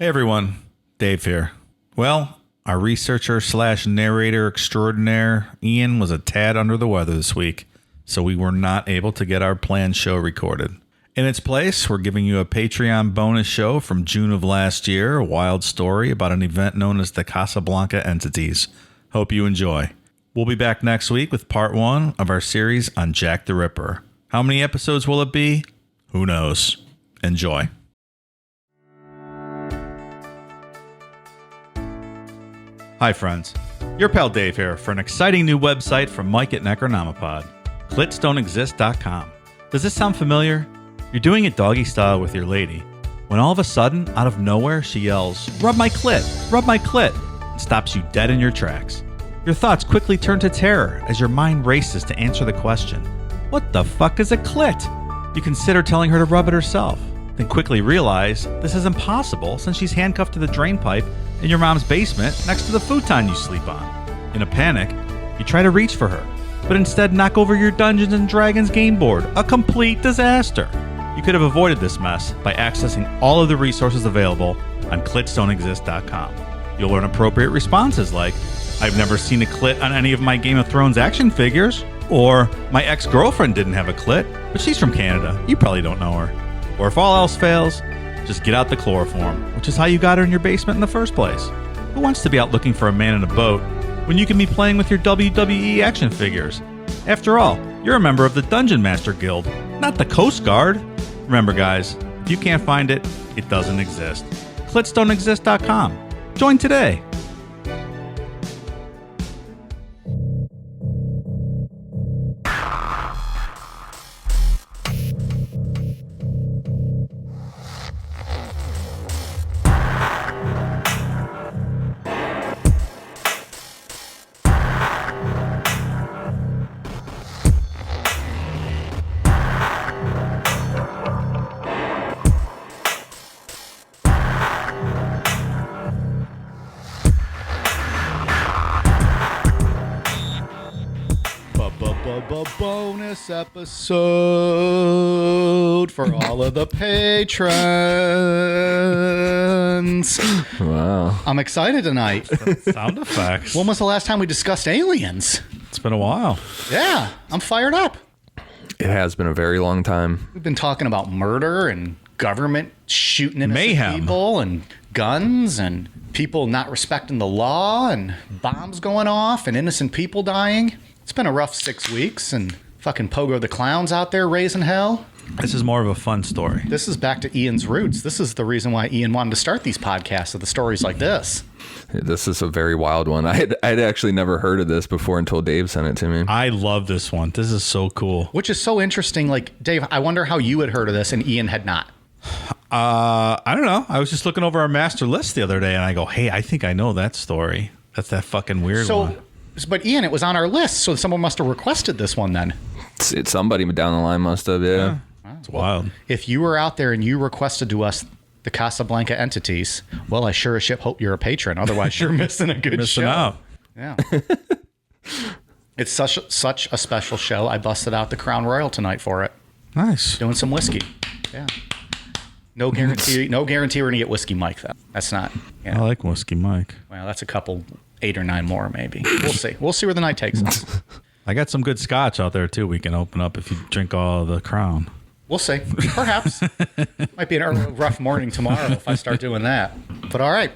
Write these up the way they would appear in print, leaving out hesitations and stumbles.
Hey everyone, Dave here. Well, our researcher / narrator extraordinaire, Ian, was a tad under the weather this week, so we were not able to get our planned show recorded. In its place, we're giving you a Patreon bonus show from June of last year, a wild story about an event known as the Casablanca Entities. Hope you enjoy. We'll be back next week with part 1 of our series on Jack the Ripper. How many episodes will it be? Who knows? Enjoy. Hi friends, your pal Dave here for an exciting new website from Mike at Necronomipod, clitsdon'texist.com. Does this sound familiar? You're doing it doggy style with your lady, when all of a sudden, out of nowhere, she yells, "Rub my clit, rub my clit," and stops you dead in your tracks. Your thoughts quickly turn to terror as your mind races to answer the question, what the fuck is a clit? You consider telling her to rub it herself, then quickly realize this is impossible since she's handcuffed to the drain pipe in your mom's basement next to the futon you sleep on. In a panic, you try to reach for her, but instead knock over your Dungeons & Dragons game board, a complete disaster. You could have avoided this mess by accessing all of the resources available on clitsdon'texist.com. You'll learn appropriate responses like, "I've never seen a clit on any of my Game of Thrones action figures," or "My ex-girlfriend didn't have a clit, but she's from Canada. You probably don't know her." Or if all else fails, just get out the chloroform, which is how you got her in your basement in the first place. Who wants to be out looking for a man in a boat when you can be playing with your WWE action figures? After all, you're a member of the Dungeon Master Guild, not the Coast Guard. Remember guys, if you can't find it, it doesn't exist. clitsdon'texist.com. Join today. Bonus episode for all of the patrons. Wow. I'm excited tonight. Sound effects. When was the last time we discussed aliens? It's been a while. Yeah, I'm fired up. It has been a very long time. We've been talking about murder and government shooting innocent Mayhem. people and guns and people not respecting the law and bombs going off and innocent people dying. It's been a rough 6 weeks, and fucking Pogo the Clown's out there raising hell. This is more of a fun story. This is back to Ian's roots. This is the reason why Ian wanted to start these podcasts, of the stories like this. This is a very wild one. I'd actually never heard of this before until Dave sent it to me. I love this one. This is so cool. Which is so interesting. Like, Dave, I wonder how you had heard of this and Ian had not. I don't know. I was just looking over our master list the other day, and I go, hey, I think I know that story. That's that fucking weird one. But Ian, it was on our list, so someone must have requested this one then. It's somebody down the line must have, yeah. It's wild. If you were out there and you requested to us the Casablanca Entities, well, I sure as shit hope you're a patron. Otherwise, you're missing a good Missing show. out. Yeah. It's such a special show. I busted out the Crown Royal tonight for it. Nice. Doing some whiskey. Yeah. No guarantee we're going to get Whiskey Mike, though. That's not. You know, I like Whiskey Mike. well, that's a couple, 8 or 9 more, maybe. We'll see. We'll see where the night takes us. I got some good scotch out there, too, we can open up if you drink all of the Crown. We'll see. Perhaps. Might be a rough morning tomorrow if I start doing that. But all right.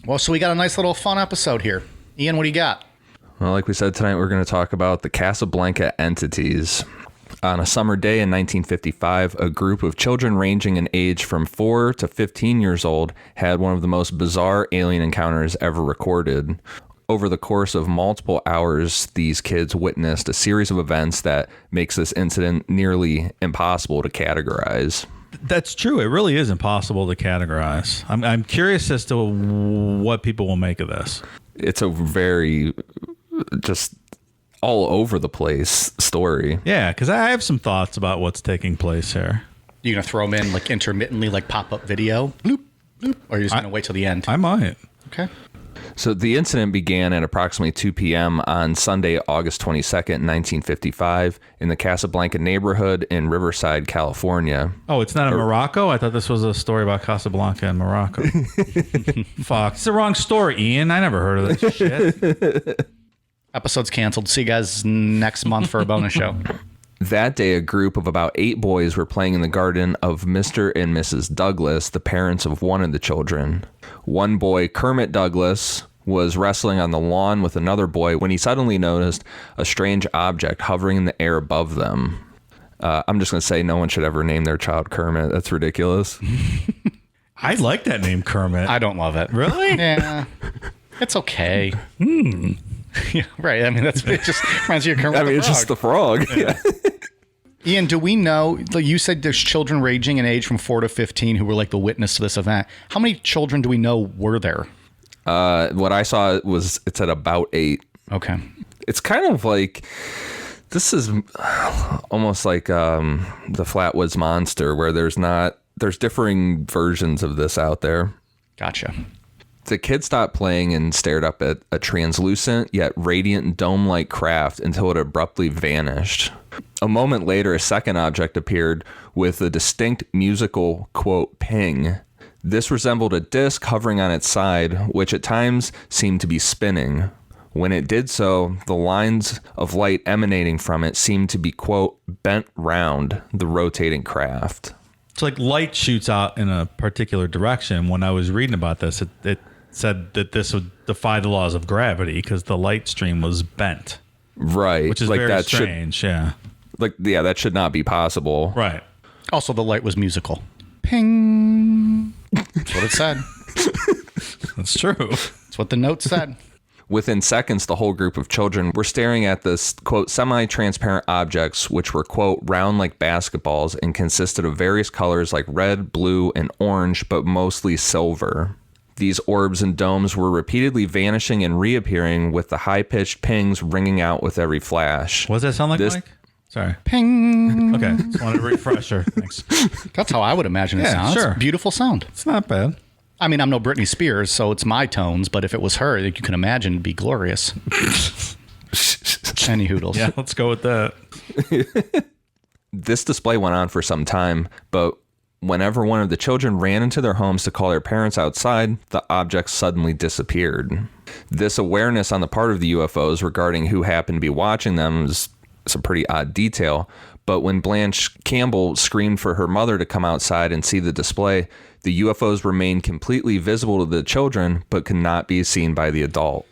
Well, so we got a nice little fun episode here. Ian, what do you got? Well, like we said tonight, we're going to talk about the Casablanca Entities. On a summer day in 1955, a group of children ranging in age from 4 to 15 years old had one of the most bizarre alien encounters ever recorded. Over the course of multiple hours, these kids witnessed a series of events that makes this incident nearly impossible to categorize. That's true. It really is impossible to categorize. I'm curious as to what people will make of this. It's a very just all over the place story. Yeah, because I have some thoughts about what's taking place here. You going to throw them in like intermittently, like pop-up video? Bloop, bloop. Or are you just going to wait till the end? I might. Okay. So the incident began at approximately 2 p.m. on Sunday, August 22nd, 1955, in the Casablanca neighborhood in Riverside, California. Oh, it's not in Morocco? I thought this was a story about Casablanca in Morocco. Fuck. It's the wrong story, Ian. I never heard of this shit. Episode's canceled. See you guys next month for a bonus show. That day, a group of about 8 boys were playing in the garden of Mr. and Mrs. Douglas, the parents of one of the children. One boy, Kermit Douglas, was wrestling on the lawn with another boy when he suddenly noticed a strange object hovering in the air above them. I'm just going to say no one should ever name their child Kermit. That's ridiculous. I like that name, Kermit. I don't love it. Really? Yeah. It's okay. Yeah, right. I mean, it just reminds you of Kermit. I mean, the it's Frog. just the frog. Yeah. Ian, do we know, like you said there's children ranging in age from 4 to 15 who were like the witness to this event. How many children do we know were there? What I saw it's at about 8. Okay. It's kind of like, this is almost like the Flatwoods Monster, where there's differing versions of this out there. Gotcha. The kid stopped playing and stared up at a translucent yet radiant dome-like craft until it abruptly vanished. A moment later, a second object appeared with a distinct musical, quote, ping. This resembled a disc hovering on its side, which at times seemed to be spinning. When it did so, the lines of light emanating from it seemed to be, quote, bent round the rotating craft. It's like light shoots out in a particular direction. When I was reading about this, it said that this would defy the laws of gravity because the light stream was bent. Right. Which is like very that strange, yeah. That should not be possible. Right. Also, the light was musical. Ping. That's what it said. That's true. That's what the note said. Within seconds, the whole group of children were staring at this, quote, semi-transparent objects, which were, quote, round like basketballs and consisted of various colors like red, blue, and orange, but mostly silver. These orbs and domes were repeatedly vanishing and reappearing with the high-pitched pings ringing out with every flash. What does that sound like, Mike? Sorry. Ping. Okay. Just wanted a refresher. Thanks. That's how I would imagine it sounds. Sure. It's a beautiful sound. It's not bad. I mean, I'm no Britney Spears, so it's my tones, but if it was her, you can imagine it'd be glorious. Any hoodles. Yeah, let's go with that. This display went on for some time, but whenever one of the children ran into their homes to call their parents outside, the objects suddenly disappeared. This awareness on the part of the UFOs regarding who happened to be watching them is a pretty odd detail, but when Blanche Campbell screamed for her mother to come outside and see the display, the UFOs remained completely visible to the children, but could not be seen by the adult.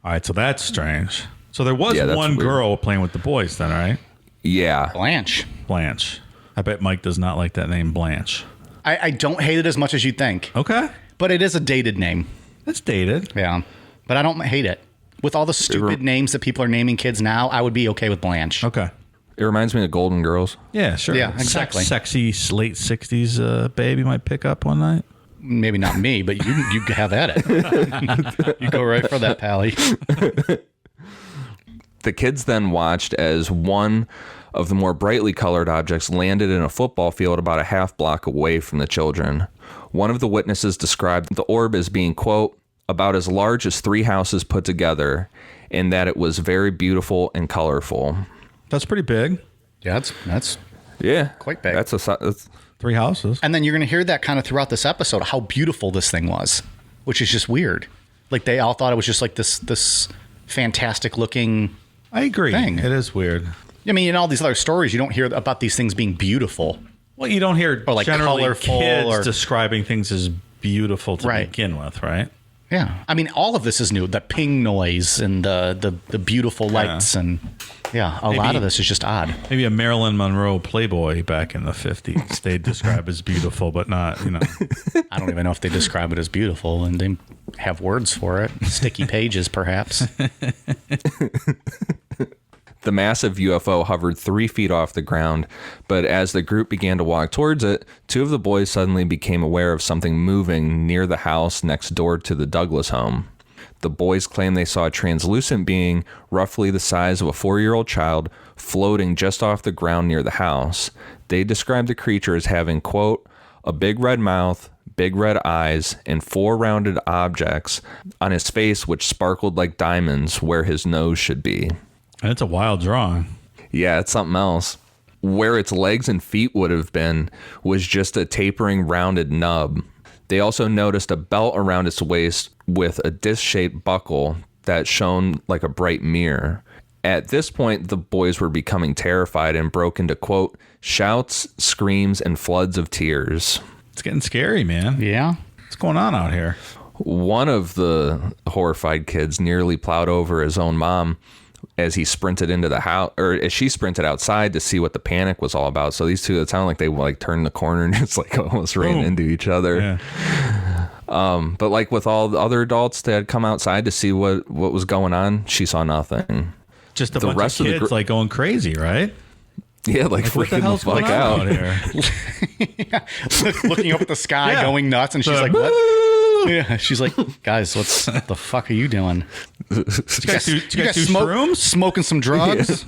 All right, so that's strange. So there was Yeah, that's one weird. girl playing with the boys then, right? Yeah. Blanche. Blanche. I bet Mike does not like that name, Blanche. I don't hate it as much as you think, Okay. but it is a dated name. That's dated. Yeah. But I don't hate it. With all the stupid names that people are naming kids now, I would be okay with Blanche. Okay. It reminds me of Golden Girls. Yeah, sure. Yeah, exactly. Sexy late 60s babe you might pick up one night. Maybe not me, but you have at it. You go right for that, Pally. The kids then watched as one of the more brightly colored objects landed in a football field about a half block away from the children. One of the witnesses described the orb as being, quote, about as large as 3 houses put together, and that it was very beautiful and colorful. That's pretty big. Yeah, that's Yeah. Quite big. That's 3 houses. And then you're going to hear that kind of throughout this episode, how beautiful this thing was, which is just weird. Like they all thought it was just like this fantastic looking I agree. thing. It is weird. I mean, in all these other stories, you don't hear about these things being beautiful. Well, you don't hear Or, like, generally colorful kids or- describing things as beautiful to Right. begin with, right? Yeah. I mean, all of this is new. The ping noise and the beautiful lights and a lot of this is just odd. Maybe a Marilyn Monroe Playboy back in the 50s. They describe as beautiful, but not, I don't even know if they describe it as beautiful, and they have words for it. Sticky pages, perhaps. The massive UFO hovered 3 feet off the ground, but as the group began to walk towards it, 2 of the boys suddenly became aware of something moving near the house next door to the Douglas home. The boys claimed they saw a translucent being roughly the size of a 4-year-old child floating just off the ground near the house. They described the creature as having, quote, a big red mouth, big red eyes, and 4 rounded objects on his face which sparkled like diamonds where his nose should be. And it's a wild drawing. Yeah, it's something else. Where its legs and feet would have been was just a tapering rounded nub. They also noticed a belt around its waist with a disc-shaped buckle that shone like a bright mirror. At this point, the boys were becoming terrified and broke into, quote, shouts, screams, and floods of tears. It's getting scary, man. Yeah. What's going on out here? One of the horrified kids nearly plowed over his own mom as he sprinted into the house, or as she sprinted outside to see what the panic was all about. So these two, it sounded like they like turned the corner and just like almost ran into each other. Yeah. But like with all the other adults that had come outside to see what was going on, she saw nothing. Just the bunch of kids like going crazy, right? Yeah, like what the freaking the hell's fuck going on out. here? Looking up at the sky, going nuts, and she's like, what? Yeah, she's like, guys, what the fuck are you doing? You guys do shrooms? Smoking some drugs?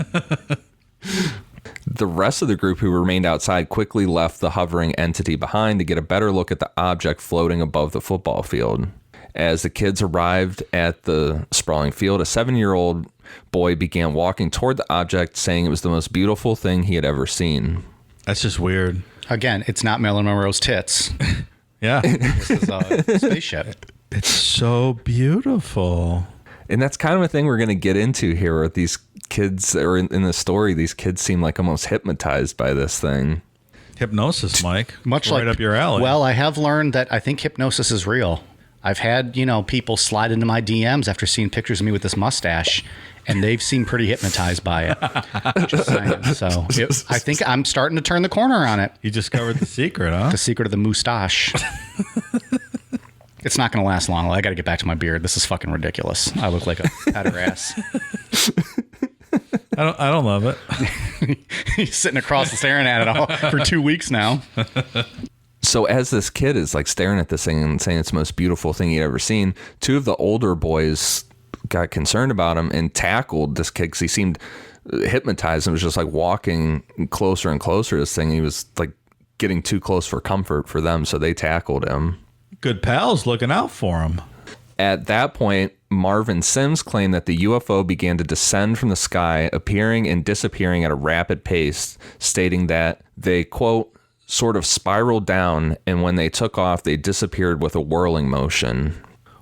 The rest of the group who remained outside quickly left the hovering entity behind to get a better look at the object floating above the football field. As the kids arrived at the sprawling field, a 7-year-old boy began walking toward the object, saying it was the most beautiful thing he had ever seen. That's just weird. Again, it's not Marilyn Monroe's tits. Yeah. This is a spaceship. It's so beautiful. And that's kind of a thing we're going to get into here with these kids, or in the story, these kids seem like almost hypnotized by this thing. Hypnosis, Mike. Much right like, up your alley. Well, I have learned that I think hypnosis is real. I've had, people slide into my DMs after seeing pictures of me with this mustache, and they've seemed pretty hypnotized by it. Just saying. So I think I'm starting to turn the corner on it. You discovered the secret, huh? The secret of the moustache. It's not going to last long. I got to get back to my beard. This is fucking ridiculous. I look like a petter ass. I don't love it. He's sitting across and staring at it all for 2 weeks now. So as this kid is like staring at this thing and saying it's the most beautiful thing he'd ever seen, 2 of the older boys got concerned about him and tackled this kid because he seemed hypnotized and was just like walking closer and closer to this thing. He was like getting too close for comfort for them, so they tackled him. Good pals looking out for him. At that point, Marvin Sims claimed that the UFO began to descend from the sky, appearing and disappearing at a rapid pace, stating that they, quote, sort of spiraled down, and when they took off, they disappeared with a whirling motion.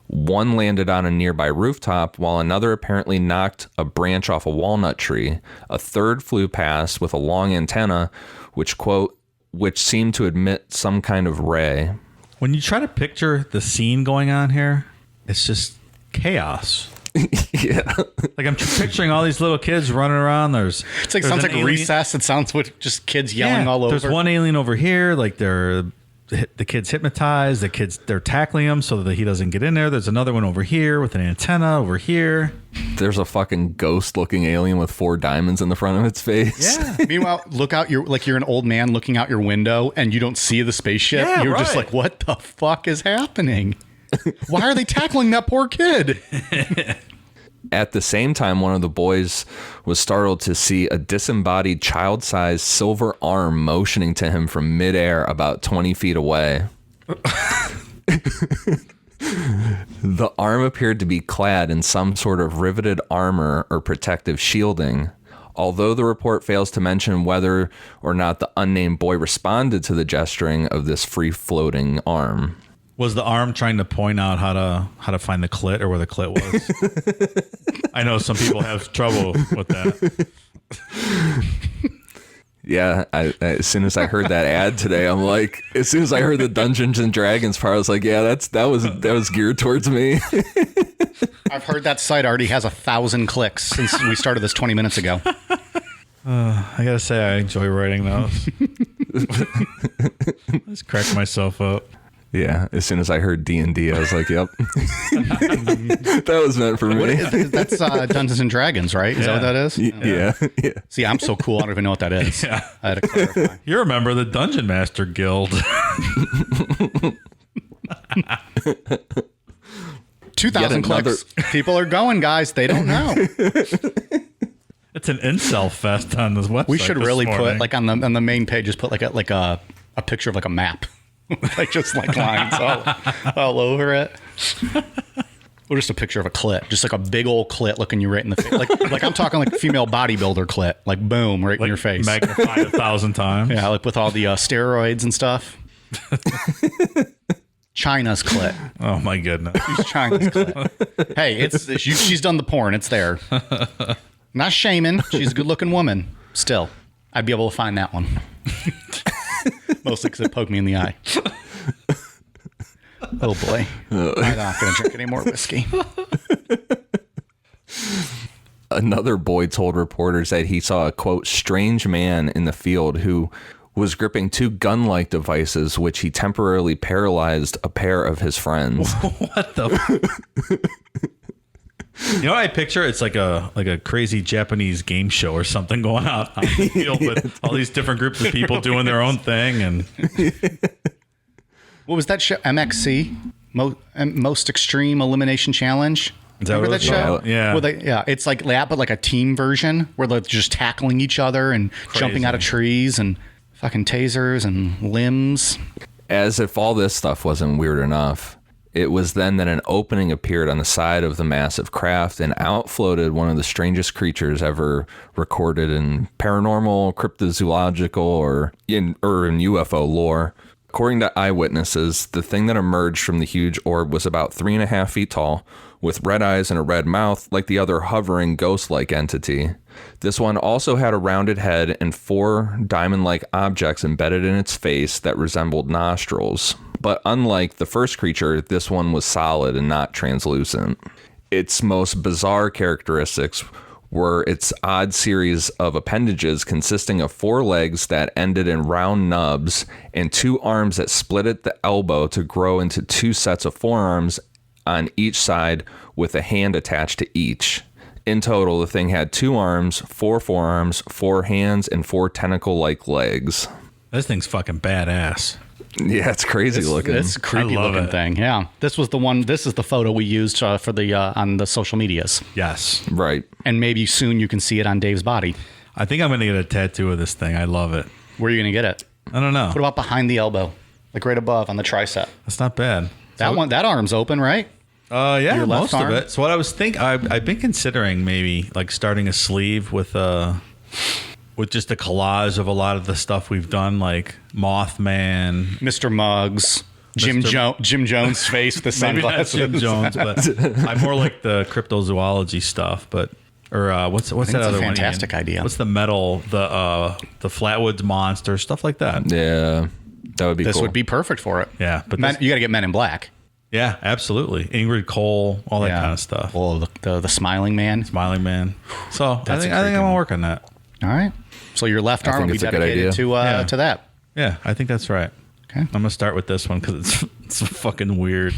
One landed on a nearby rooftop, while another apparently knocked a branch off a walnut tree. A third flew past with a long antenna, which, quote, which seemed to emit some kind of ray. When you try to picture the scene going on here, it's just chaos. Yeah. Like I'm picturing all these little kids running around. Sounds like Recess. It sounds with just kids yelling all over. There's one alien over here. Like the kid's hypnotized. They're tackling him so that he doesn't get in there. There's another one over here with an antenna over here. There's a fucking ghost-looking alien with 4 diamonds in the front of its face. Yeah. Meanwhile, look out. You're an old man looking out your window and you don't see the spaceship. Yeah, you're just right. like, what the fuck is happening? Why are they tackling that poor kid? At the same time, one of the boys was startled to see a disembodied child-sized silver arm motioning to him from midair about 20 feet away. The arm appeared to be clad in some sort of riveted armor or protective shielding. Although the report fails to mention whether or not the unnamed boy responded to the gesturing of this free-floating arm. Was the arm trying to point out how to find the clit or where the clit was? I know some people have trouble with that. Yeah, as soon as I heard that ad today, I'm like, as soon as I heard the Dungeons and Dragons part, I was like, yeah, that was geared towards me. I've heard that site already has 1,000 clicks since we started this 20 minutes ago. I gotta say, I enjoy writing those. I just crack myself up. Yeah, as soon as I heard D&D, I was like, yep. That was meant for me. That's Dungeons and Dragons, right? Is that what that is? Yeah. See, I'm so cool, I don't even know what that is. Yeah. I had to clarify. You're a member of the Dungeon Master Guild. 2,000 clicks. People are going, guys. They don't know. It's an incel fest on this website. We should this really morning. put, like, on the main page, just put like a picture of like a map. like just like lines all over it. Or just a picture of a clit, just like a big old clit looking you right in the face. Like I'm talking like female bodybuilder clit, like boom, right in your face. Magnified 1,000 times. Yeah, like with all the steroids and stuff. China's clit. Oh my goodness. She's China's clit. Hey, she's done the porn. It's there. Not shaming. She's a good-looking woman. Still, I'd be able to find that one. Mostly because it poked me in the eye. Oh boy. I'm not going to drink any more whiskey. Another boy told reporters that he saw a, quote, strange man in the field who was gripping two gun-like devices, which he temporarily paralyzed a pair of his friends. What the? You know what I picture? It's like a crazy Japanese game show or something going on the field with all these different groups of people doing their own thing. And what was that show? MXC? Most Extreme Elimination Challenge? Is that Remember what that show? Yeah. Yeah, it's like that, but like a team version where they're just tackling each other and jumping out of trees and fucking tasers and limbs. As if all this stuff wasn't weird enough, it was then that an opening appeared on the side of the massive craft and out floated one of the strangest creatures ever recorded in paranormal, cryptozoological, or in UFO lore. According to eyewitnesses, the thing that emerged from the huge orb was about 3.5 feet tall, with red eyes and a red mouth like the other hovering ghost-like entity. This one also had a rounded head and 4 diamond-like objects embedded in its face that resembled nostrils. But unlike the first creature, this one was solid and not translucent. Its most bizarre characteristics were its odd series of appendages consisting of 4 legs that ended in round nubs and 2 arms that split at the elbow to grow into 2 sets of forearms on each side with a hand attached to each. In total, the thing had 2 arms, 4 forearms, 4 hands, and 4 tentacle-like legs. This thing's fucking badass. Yeah, it's crazy looking. It's a creepy looking thing. Yeah, this was the one. This is the photo we used for the on the social medias. Yes. Right. And maybe soon you can see it on Dave's body. I think I'm going to get a tattoo of this thing. I love it. Where are you going to get it? I don't know. What about behind the elbow? Like right above on the tricep. That's not bad. That arm's open, right? Yeah, Your left most arm? of it. So what I was thinking, I've been considering maybe like starting a sleeve with just a collage of a lot of the stuff we've done, like Mothman, Mr. Muggs, Jim Jones' face with the sunglasses. Maybe not Jim Jones, but I'm more like the cryptozoology stuff. But what's that other one? Fantastic idea. What's the metal? The Flatwoods monster, stuff like that. Yeah, that would be. This cool. would be perfect for it. Yeah, but you got to get Men in Black. Yeah, absolutely. Ingrid Cole, all that kind of stuff. Well, the Smiling Man. Smiling Man. So I think a I'm gonna work on that. All right. So your left arm will be dedicated to that. Yeah, I think that's right. Okay. I'm gonna start with this one because it's fucking weird.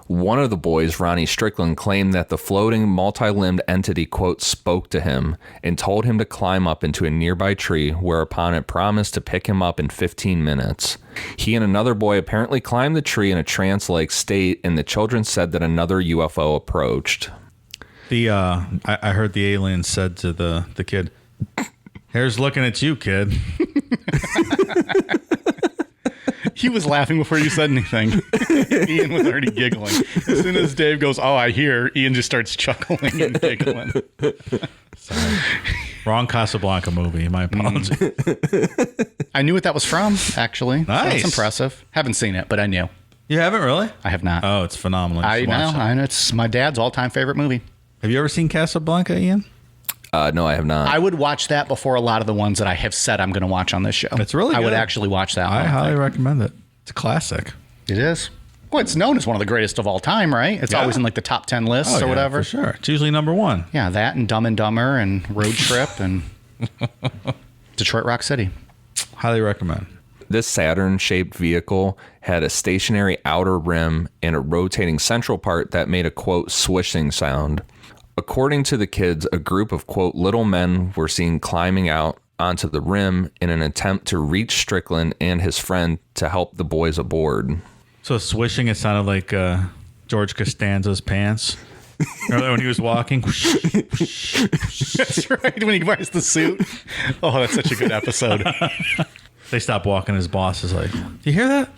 One of the boys, Ronnie Strickland, claimed that the floating, multi-limbed entity, quote, spoke to him and told him to climb up into a nearby tree, whereupon it promised to pick him up in 15 minutes. He and another boy apparently climbed the tree in a trance-like state, and the children said that another UFO approached. I heard the alien said to the kid, "Here's looking at you, kid." He was laughing before you said anything. Ian was already giggling. As soon as Dave goes, "Oh, I hear," Ian just starts chuckling and giggling. Sorry. Wrong Casablanca movie. My apologies. I knew what that was from, actually. Nice. That's impressive. Haven't seen it, but I knew. You haven't really? I have not. Oh, it's phenomenal. I know. It's my dad's all-time favorite movie. Have you ever seen Casablanca, Ian? No, I have not. I would watch that before a lot of the ones that I have said I'm going to watch on this show. It's really I would good. actually watch that one. I highly recommend it. It's a classic. It is. Well, it's known as one of the greatest of all time, right? It's always in like the top 10 lists or whatever. For sure. It's usually number 1. Yeah, that and Dumb and Dumber and Road Trip and Detroit Rock City. Highly recommend. This Saturn-shaped vehicle had a stationary outer rim and a rotating central part that made a, quote, swishing sound. According to the kids, a group of, quote, little men were seen climbing out onto the rim in an attempt to reach Strickland and his friend to help the boys aboard. So swishing, it sounded like George Costanza's pants. Remember when he was walking? That's right, when he wears the suit. Oh, that's such a good episode. They stopped walking. His boss is like, "Do you hear that?"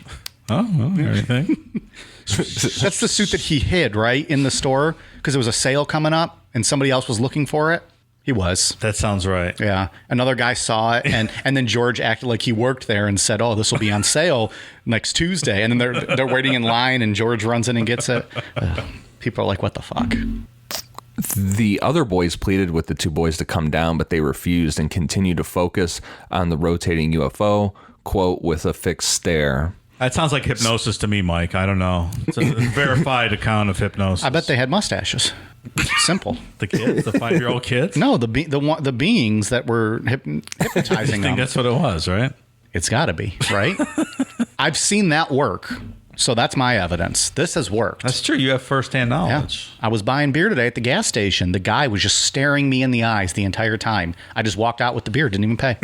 Oh, anything? That's the suit that he hid, right, in the store because there was a sale coming up and somebody else was looking for it. He was. That sounds right. Yeah. Another guy saw it, and then George acted like he worked there and said, "Oh, this will be on sale next Tuesday." And then they're waiting in line, and George runs in and gets it. People are like, "What the fuck?" The other boys pleaded with the two boys to come down, but they refused and continued to focus on the rotating UFO, quote, with a fixed stare. That sounds like hypnosis to me, Mike. I don't know. It's a verified account of hypnosis. I bet they had mustaches. Simple. The kids, the 5-year-old kids. No, the beings that were hypnotizing I think them. that's what it was, right? It's got to be, right? I've seen that work, so that's my evidence. This has worked. That's true. You have firsthand Yeah. knowledge. I was buying beer today at the gas station. The guy was just staring me in the eyes the entire time. I just walked out with the beer, didn't even pay.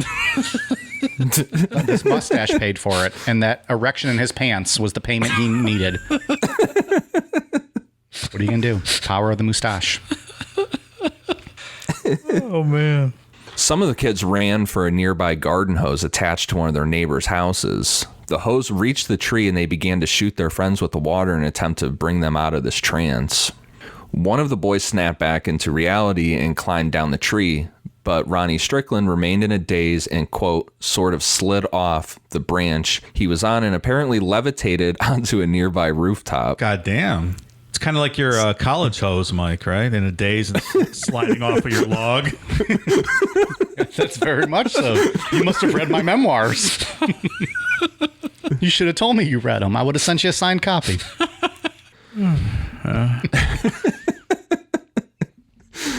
This mustache paid for it, and that erection in his pants was the payment he needed. What are you going to do? Power of the mustache. Oh, man. Some of the kids ran for a nearby garden hose attached to one of their neighbors' houses. The hose reached the tree and they began to shoot their friends with the water in an attempt to bring them out of this trance. One of the boys snapped back into reality and climbed down the tree, but Ronnie Strickland remained in a daze and, quote, sort of slid off the branch he was on and apparently levitated onto a nearby rooftop. God damn. It's kind of like your college hose, Mike, right? In a daze and sliding off of your log. That's very much so. You must have read my memoirs. You should have told me you read them. I would have sent you a signed copy.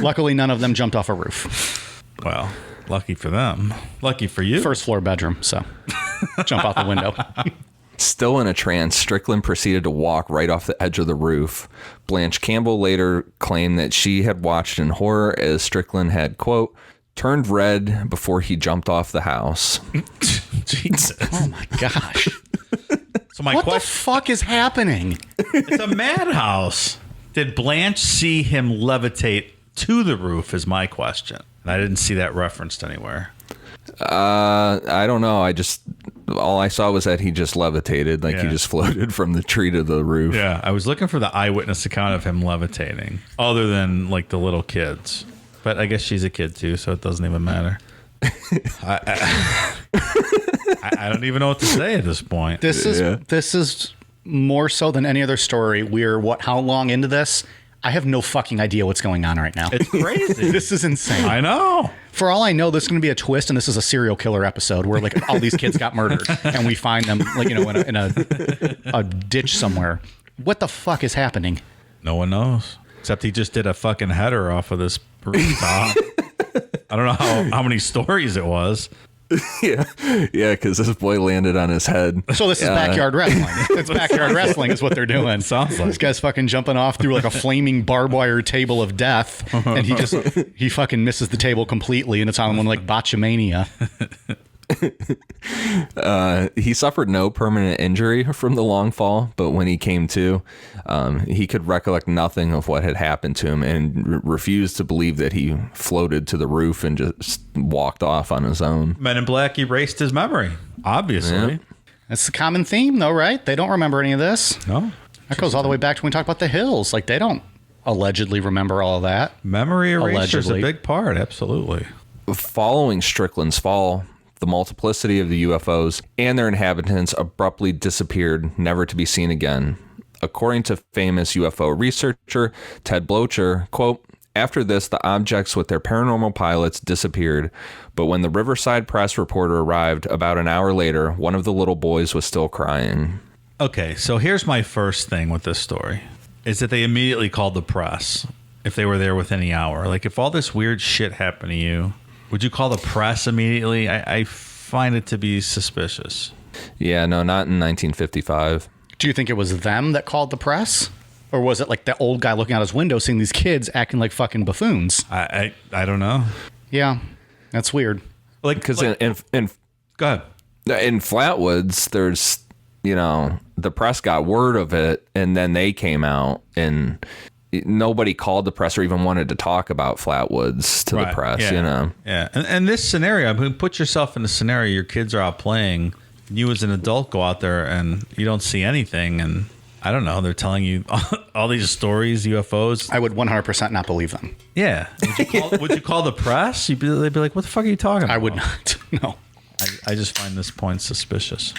Luckily, none of them jumped off a roof. Well, lucky for them. Lucky for you. First floor bedroom, so jump out the window. Still in a trance, Strickland proceeded to walk right off the edge of the roof. Blanche Campbell later claimed that she had watched in horror as Strickland had, quote, turned red before he jumped off the house. Jesus. Oh my gosh. So my What the question, fuck is happening? it's a madhouse. Did Blanche see him levitate to the roof is my question. And I didn't see that referenced anywhere. I don't know. All I saw was that he just levitated, like he Yeah. just floated from the tree to the roof. Yeah, I was looking for the eyewitness account of him levitating, other than like the little kids. But I guess she's a kid too, so it doesn't even matter. I don't even know what to say at this point. This is more so than any other story. We're how long into this? I have no fucking idea what's going on right now. It's crazy. This is insane. I know. For all I know, this is going to be a twist, and this is a serial killer episode where like all these kids got murdered, and we find them like in a ditch somewhere. What the fuck is happening? No one knows. Except he just did a fucking header off of this rooftop. I don't know how many stories it was. Yeah, because this boy landed on his head. So this is backyard wrestling. It's backyard wrestling is what they're doing. Sounds like. This guy's fucking jumping off through like a flaming barbed wire table of death, and he fucking misses the table completely, and it's on one like Botchamania. He suffered no permanent injury from the long fall, but when he came to, he could recollect nothing of what had happened to him and refused to believe that he floated to the roof and just walked off on his own. Men in Black erased his memory, obviously. Yeah. That's the common theme, though, right? They don't remember any of this. No? That goes all the way back to when we talk about the hills. Like, they don't allegedly remember all of that. Memory erasure is a Allegedly. big part, absolutely. Following Strickland's fall, the multiplicity of the UFOs and their inhabitants abruptly disappeared, never to be seen again. According to famous UFO researcher Ted Blocher, quote, after this, the objects with their paranormal pilots disappeared, but when the Riverside Press reporter arrived about an hour later, one of the little boys was still crying. Okay, so here's my first thing with this story, is that they immediately called the press if they were there within the hour. Like, if all this weird shit happened to you, would you call the press immediately? I find it to be suspicious. Yeah, no, not in 1955. Do you think it was them that called the press? Or was it like the old guy looking out his window seeing these kids acting like fucking buffoons? I don't know. Yeah, that's weird. Like, Because like, in go ahead. in Flatwoods, there's, the press got word of it, and then they came out, and nobody called the press or even wanted to talk about Flatwoods to the press, Yeah. And this scenario, I mean, put yourself in the scenario, your kids are out playing, you as an adult go out there and you don't see anything, and I don't know, they're telling you all these stories, UFOs. I would 100% not believe them. Yeah. Would you call the press? They'd be like, what the fuck are you talking about? I would not. No. I just find this point suspicious.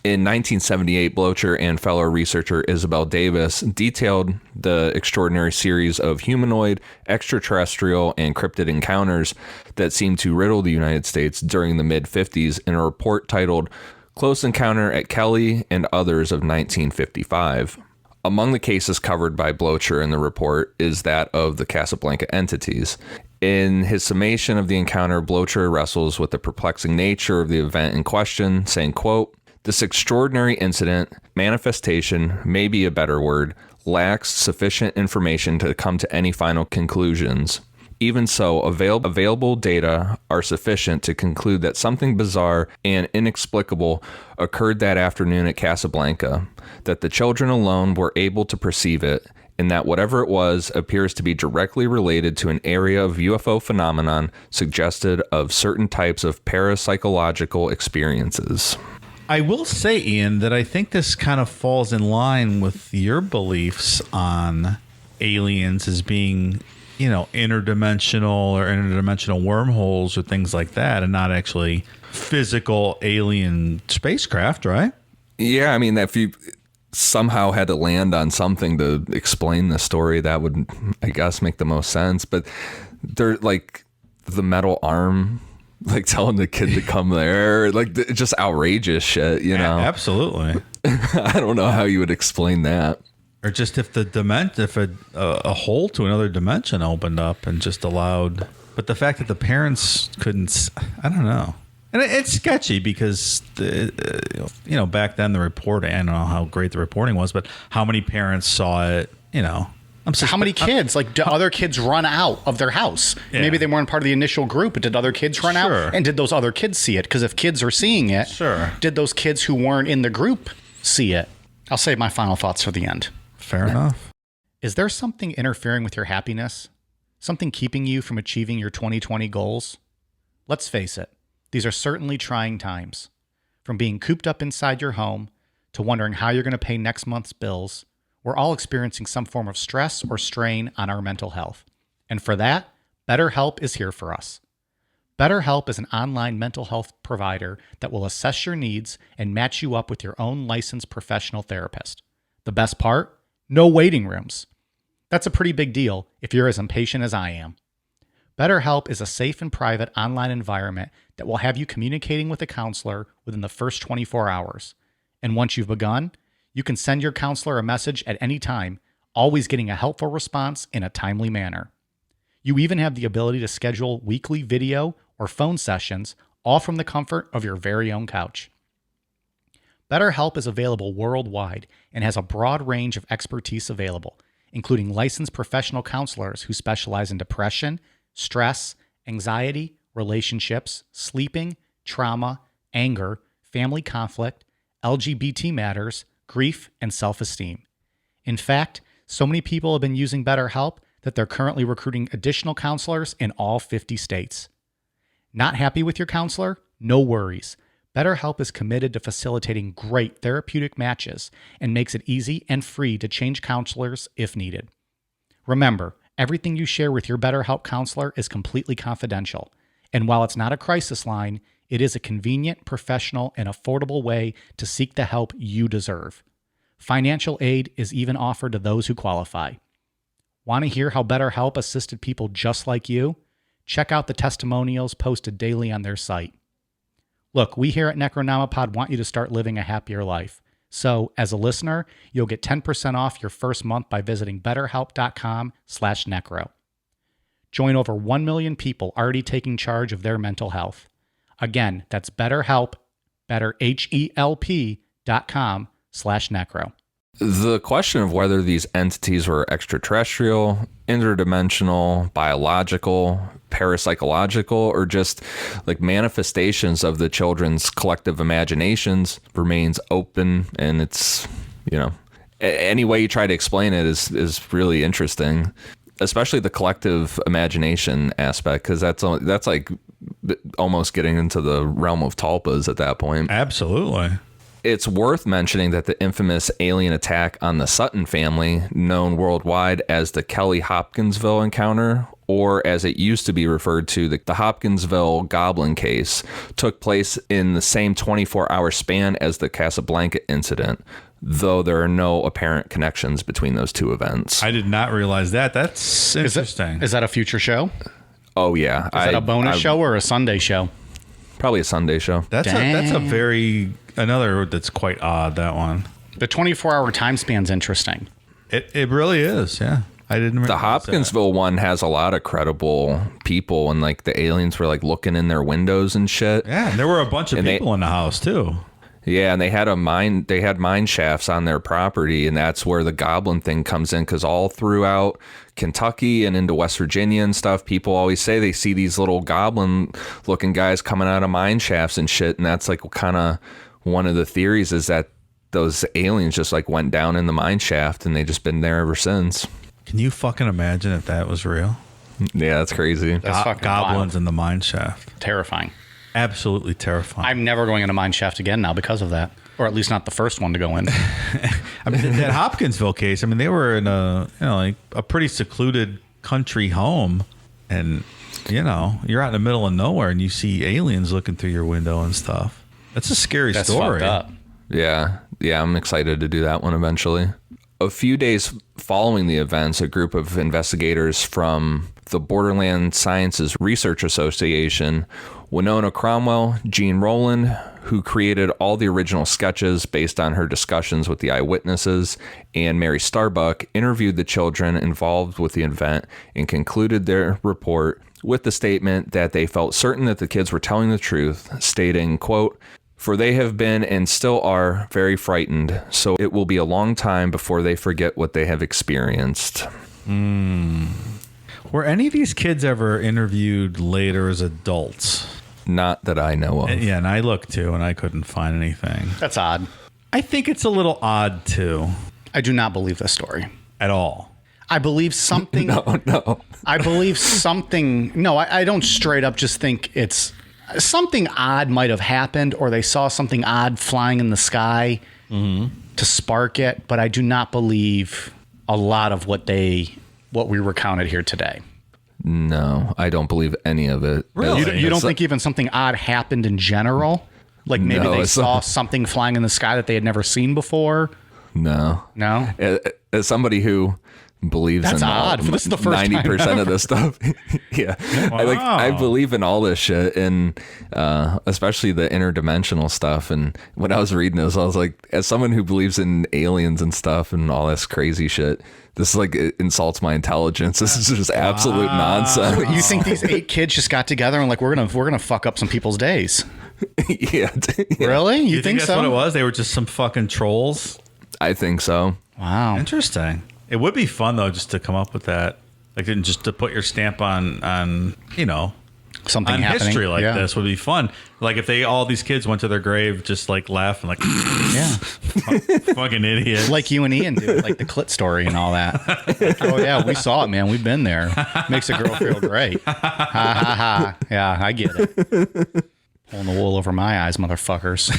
In 1978, Blocher and fellow researcher Isabel Davis detailed the extraordinary series of humanoid, extraterrestrial, and cryptid encounters that seemed to riddle the United States during the mid-50s in a report titled Close Encounter at Kelly and Others of 1955. Among the cases covered by Blocher in the report is that of the Casablanca Entities. In his summation of the encounter, Blocher wrestles with the perplexing nature of the event in question, saying, quote, "This extraordinary incident, manifestation, may be a better word, lacks sufficient information to come to any final conclusions. Even so, available data are sufficient to conclude that something bizarre and inexplicable occurred that afternoon at Casablanca, that the children alone were able to perceive it, and that whatever it was appears to be directly related to an area of UFO phenomenon suggested of certain types of parapsychological experiences." I will say, Ian, that I think this kind of falls in line with your beliefs on aliens as being, interdimensional wormholes or things like that, and not actually physical alien spacecraft, right? Yeah, I mean, if you somehow had to land on something to explain the story, that would, I guess, make the most sense. But they're like the metal arm, like telling the kid to come there, like just outrageous shit, Absolutely. I don't know how you would explain that. Or just if a hole to another dimension opened up and just allowed, but the fact that the parents couldn't, I don't know. And it's sketchy because, back then the reporting, I don't know how great the reporting was, but how many parents saw it, How many kids? Do other kids run out of their house? Yeah. Maybe they weren't part of the initial group, but did other kids run Sure. out? And did those other kids see it? Because if kids are seeing it, Sure. did those kids who weren't in the group see it? I'll save my final thoughts for the end. Fair enough. Is there something interfering with your happiness? Something keeping you from achieving your 2020 goals? Let's face it, these are certainly trying times. From being cooped up inside your home to wondering how you're going to pay next month's bills, we're all experiencing some form of stress or strain on our mental health. And for that, BetterHelp is here for us. BetterHelp is an online mental health provider that will assess your needs and match you up with your own licensed professional therapist. The best part? No waiting rooms. That's a pretty big deal if you're as impatient as I am. BetterHelp is a safe and private online environment that will have you communicating with a counselor within the first 24 hours. And once you've begun, you can send your counselor a message at any time, always getting a helpful response in a timely manner. You even have the ability to schedule weekly video or phone sessions, all from the comfort of your very own couch. BetterHelp is available worldwide and has a broad range of expertise available, including licensed professional counselors who specialize in depression, stress, anxiety, relationships, sleeping, trauma, anger, family conflict, LGBT matters, grief, and self-esteem. In fact, so many people have been using BetterHelp that they're currently recruiting additional counselors in all 50 states. Not happy with your counselor? No worries. BetterHelp is committed to facilitating great therapeutic matches and makes it easy and free to change counselors if needed. Remember, everything you share with your BetterHelp counselor is completely confidential. And while it's not a crisis line, it is a convenient, professional, and affordable way to seek the help you deserve. Financial aid is even offered to those who qualify. Want to hear how BetterHelp assisted people just like you? Check out the testimonials posted daily on their site. Look, we here at Necronomipod want you to start living a happier life. So, as a listener, you'll get 10% off your first month by visiting betterhelp.com/necro. Join over 1 million people already taking charge of their mental health. Again, that's BetterHelp, betterhelp.com/necro. The question of whether these entities were extraterrestrial, interdimensional, biological, parapsychological, or just like manifestations of the children's collective imaginations remains open, and it's, any way you try to explain it is really interesting, especially the collective imagination aspect, because that's like almost getting into the realm of tulpas at that point. Absolutely. It's worth mentioning that the infamous alien attack on the Sutton family, known worldwide as the Kelly Hopkinsville encounter, or as it used to be referred to, the Hopkinsville Goblin case, took place in the same 24-hour span as the Casablanca incident, though there are no apparent connections between those two events. I did not realize that. That's interesting. Is that a future show? Oh, yeah. Is that a bonus show or a Sunday show? Probably a Sunday show. That's another that's quite odd, that one. The 24-hour time span's interesting. It really is, yeah. I didn't The realize Hopkinsville one has a lot of credible people, and like the aliens were like looking in their windows and shit. that. Yeah, and there were a bunch of people in the house too. Yeah, and they had mine shafts on their property, and that's where the goblin thing comes in, because all throughout Kentucky and into West Virginia and stuff, people always say they see these little goblin looking guys coming out of mine shafts and shit, and that's like kind of one of the theories, is that those aliens just like went down in the mine shaft and they just been there ever since. Can you fucking imagine if that was real? Yeah, that's crazy. That's fucking Goblins wild. in the mine shaft. Terrifying. Absolutely terrifying. I'm never going in a mine shaft again now because of that. Or at least not the first one to go in. I mean, that Hopkinsville case, I mean, they were in like a pretty secluded country home, and, you're out in the middle of nowhere and you see aliens looking through your window and stuff. That's a scary That's story. fucked up. Yeah, I'm excited to do that one eventually. A few days following the events, a group of investigators from the Borderland Sciences Research Association, Winona Cromwell, Jean Rowland, who created all the original sketches based on her discussions with the eyewitnesses, and Mary Starbuck, interviewed the children involved with the event and concluded their report with the statement that they felt certain that the kids were telling the truth, stating, quote, "For they have been and still are very frightened, so it will be a long time before they forget what they have experienced." Were any of these kids ever interviewed later as adults? Not that I know of. Yeah, and I looked too, and I couldn't find anything. That's odd. I think it's a little odd too, I do not believe this story. at all. I believe something. No. I believe something. No, I don't straight up just think it's something odd might have happened, or they saw something odd flying in the sky to spark it. But I do not believe a lot of what we recounted here today. No, I don't believe any of it. Really? You don't think even something odd happened in general? Like maybe No, they it's saw not. something flying in the sky that they had never seen before? No. No? As somebody who believes That's in odd. This is the first time 90% of this stuff. Yeah. I Wow. believe in all this shit, and especially the interdimensional stuff. And when I was reading this, I was like, as someone who believes in aliens and stuff and all this crazy shit, this like it insults my intelligence. This is just absolute nonsense. You think these 8 kids just got together and like we're gonna fuck up some people's days? Yeah. Really? You, think that's so? what it was? They were just some fucking trolls? I think so. Wow. Interesting. It would be fun though, just to come up with that, like, and just to put your stamp on Something on happening. history like Yeah. this would be fun. Like if all these kids went to their grave just like laughing, like Yeah. fucking idiots. Like you and Ian do, like the clit story and all that. Like, oh yeah, we saw it, man. We've been there. Makes a girl feel great. Ha ha ha. Yeah, I get it. Pulling the wool over my eyes, motherfuckers.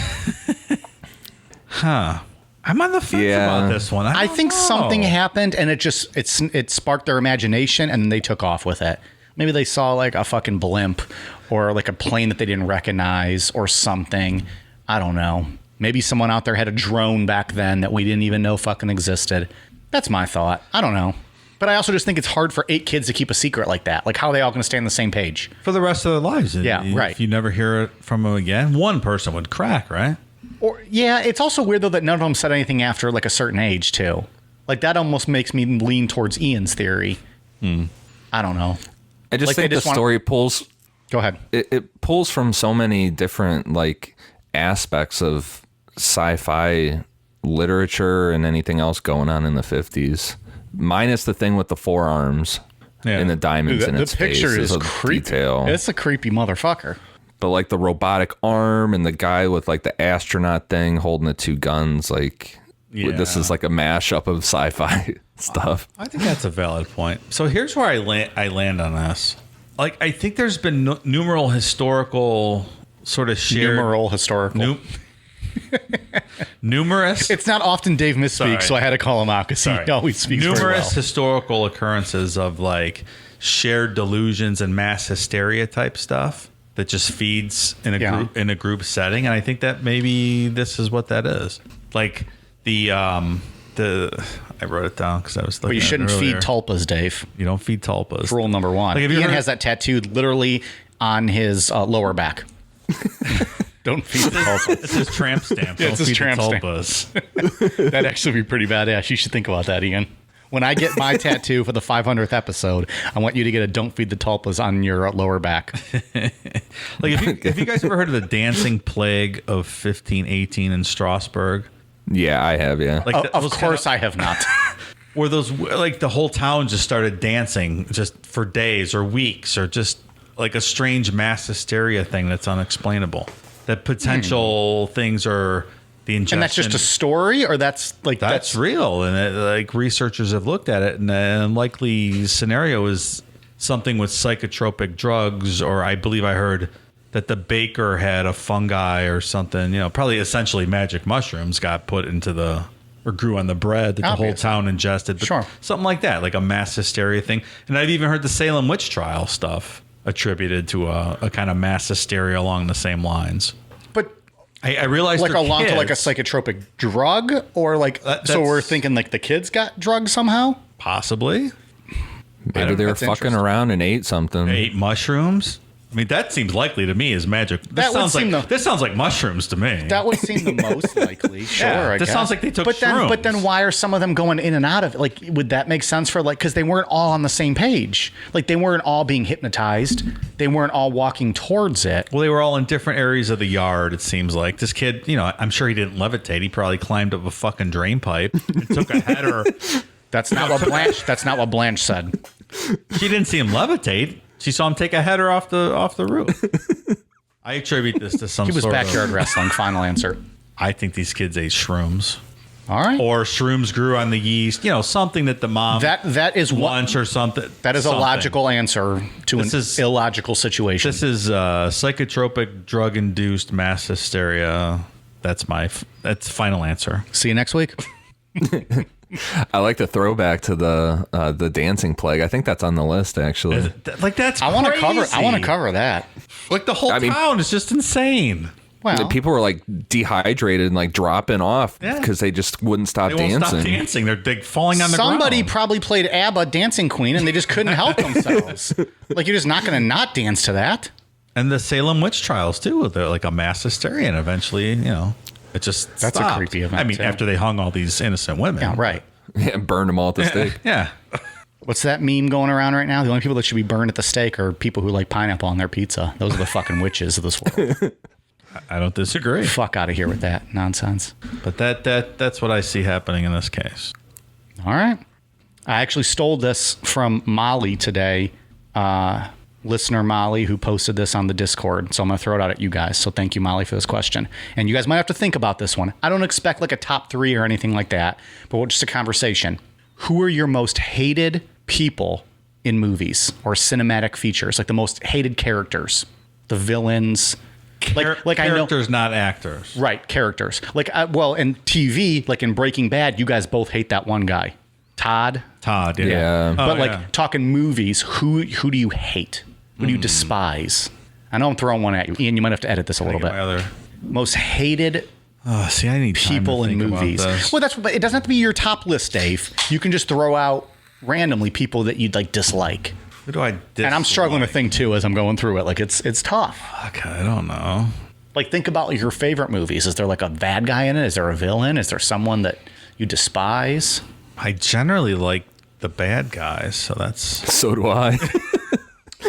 I'm on the fence Yeah. about this one. I don't think know. something happened and it sparked their imagination and they took off with it. Maybe they saw like a fucking blimp or like a plane that they didn't recognize or something. I don't know. Maybe someone out there had a drone back then that we didn't even know fucking existed. That's my thought. I don't know. But I also just think it's hard for 8 kids to keep a secret like that. Like, how are they all going to stay on the same page? for the rest of their lives. Yeah, right. If you never hear it from them again, one person would crack, right? Or yeah, it's also weird though that none of them said anything after like a certain age too. Like that almost makes me lean towards Ian's theory. I don't know. I just Like, they think the just wanna- story pulls Go ahead. it pulls from so many different like aspects of sci-fi literature and anything else going on in the 50s, minus the thing with the forearms and the diamonds in the its face picture is a creepy. detail. It's a creepy motherfucker. But like the robotic arm and the guy with like the astronaut thing holding the 2 guns, like this is like a mashup of sci-fi stuff. I think that's a valid point. So here's where I land on this. like I think there's been numeral historical sort of shared Numeral historical. numerous. It's not often Dave misspeaks, Sorry. so I had to call him out because he always speaks very numerous well. historical occurrences of like shared delusions and mass hysteria type stuff that just feeds in a group setting, and I think that maybe this is what that is. Like I wrote it down because I was looking. But you shouldn't at it feed earlier. tulpas, Dave. You don't feed tulpas. Rule number one. Like, have you Ian heard- has that tattooed literally on his lower back. Don't feed the tulpas. It's his tramp stamp. Yeah, Don't it's his feed tramp the stamp. tulpas. That'd actually be pretty badass. You should think about that, Ian. When I get my tattoo for the 500th episode, I want you to get a "Don't feed the tulpas" on your lower back. Like, have you guys ever heard of the dancing plague of 1518 in Strasbourg? Yeah, I have. Yeah. Like, Of course, I have not. where those, like, the whole town just started dancing just for days or weeks, or just like a strange mass hysteria thing that's unexplainable. That potential things are the ingestion. And that's just a story, or that's real, and like researchers have looked at it, and the likely scenario is something with psychotropic drugs, or I believe I heard that the baker had a fungi or something, probably essentially magic mushrooms got put into or grew on the bread that the whole town ingested. But Sure. something like that, like a mass hysteria thing. And I've even heard the Salem witch trial stuff attributed to a kind of mass hysteria along the same lines. But I realized like they're along to like a kids. psychotropic drug, or like so we're thinking like the kids got drugs somehow. Possibly. Maybe they were that's fucking interesting. around and ate something. They ate mushrooms. I mean, that seems likely to me as magic. That would seem This sounds like mushrooms to me. That would seem the most likely. Sure, Yeah, I this guess. sounds like they took but shrooms. then why are some of them going in and out of it? Like, would that make sense for because they weren't all on the same page. Like, they weren't all being hypnotized. They weren't all walking towards it. Well, they were all in different areas of the yard, it seems like. This kid, I'm sure he didn't levitate. He probably climbed up a fucking drain pipe and took a header. That's not what Blanche. That's not what Blanche said. She didn't see him levitate. She saw him take a header off the roof. I attribute this to some He was sort backyard of... wrestling. Final answer. I think these kids ate shrooms. All right. Or shrooms grew on the yeast. Something that the mom... That is lunch or something. That is something. a logical answer to an illogical situation. This is psychotropic, drug-induced mass hysteria. That's final answer. See you next week. I like the throwback to the dancing plague. I think that's on the list actually. Like that's I want to crazy. cover that. Like the whole town is just insane. Well, People were like dehydrated and like dropping off because they just wouldn't stop They dancing. won't stop dancing. They're falling on the somebody ground. probably played ABBA Dancing Queen and they just couldn't help themselves. Like, you're just not going to not dance to that. And the Salem witch trials too. They're like a mass hysteria, and eventually, it just That's a stopped. creepy event, I mean, too. after they hung all these innocent women. Yeah, right. Yeah, burned them all at the stake. Yeah. What's that meme going around right now? The only people that should be burned at the stake are people who like pineapple on their pizza. Those are the fucking witches of this world. I don't disagree. Fuck out of here with that nonsense. But that's what I see happening in this case. All right. I actually stole this from Molly today. Listener Molly, who posted this on the Discord. So I'm going to throw it out at you guys. So thank you, Molly, for this question. And you guys might have to think about this one. I don't expect like a top 3 or anything like that, but just a conversation. Who are your most hated people in movies or cinematic features? Like the most hated characters, the villains. Like I know, characters, not actors. right? Characters. Like in TV, like in Breaking Bad, you guys both hate that one guy, Todd. Todd, yeah. Yeah. Oh, But like yeah. talking movies, who do you hate? Who do you despise? I know I'm throwing one at you, Ian. You might have to edit this a little Get bit. my other- Most hated see, I need time people to in think about movies. this. Well, but it doesn't have to be your top list, Dave. You can just throw out randomly people that you'd like dislike. Who do I dislike? And I'm struggling to think too as I'm going through it. Like it's tough. Fuck, I don't know. Like think about your favorite movies. Is there like a bad guy in it? Is there a villain? Is there someone that you despise? I generally like the bad guys, so that's... So do I.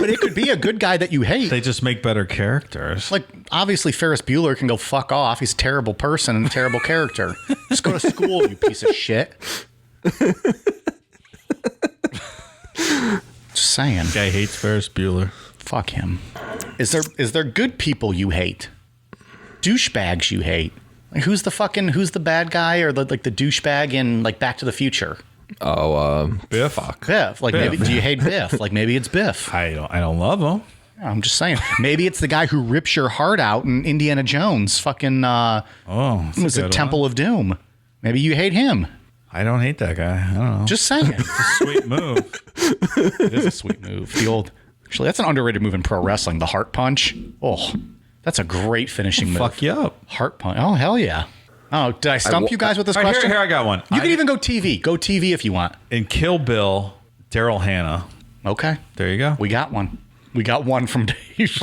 But it could be a good guy that you hate. They just make better characters. Like, obviously, Ferris Bueller can go fuck off. He's a terrible person and a terrible character. Just go to school, you piece of shit. Just saying. Guy hates Ferris Bueller. Fuck him. Is there good people you hate? Douchebags you hate? Like, who's the bad guy or the douchebag in like Back to the Future? Biff. Biff. Like, Biff. maybe do you hate Biff? Like, maybe it's Biff. I don't love him. I'm just saying. Maybe it's the guy who rips your heart out in Indiana Jones. Fucking. Was it Temple of Doom? Maybe you hate him. I don't hate that guy. I don't know. Just saying. It's a sweet move. It is a sweet move. The old. Actually, that's an underrated move in pro wrestling. The heart punch. Oh, that's a great finishing move. Fuck you up. Heart punch. Oh, hell yeah. Oh, did I stump you guys with this All right, question? Here I got one. You can even go TV. Go TV if you want. In Kill Bill, Daryl Hannah. Okay. There you go. We got one. We got one from Dave.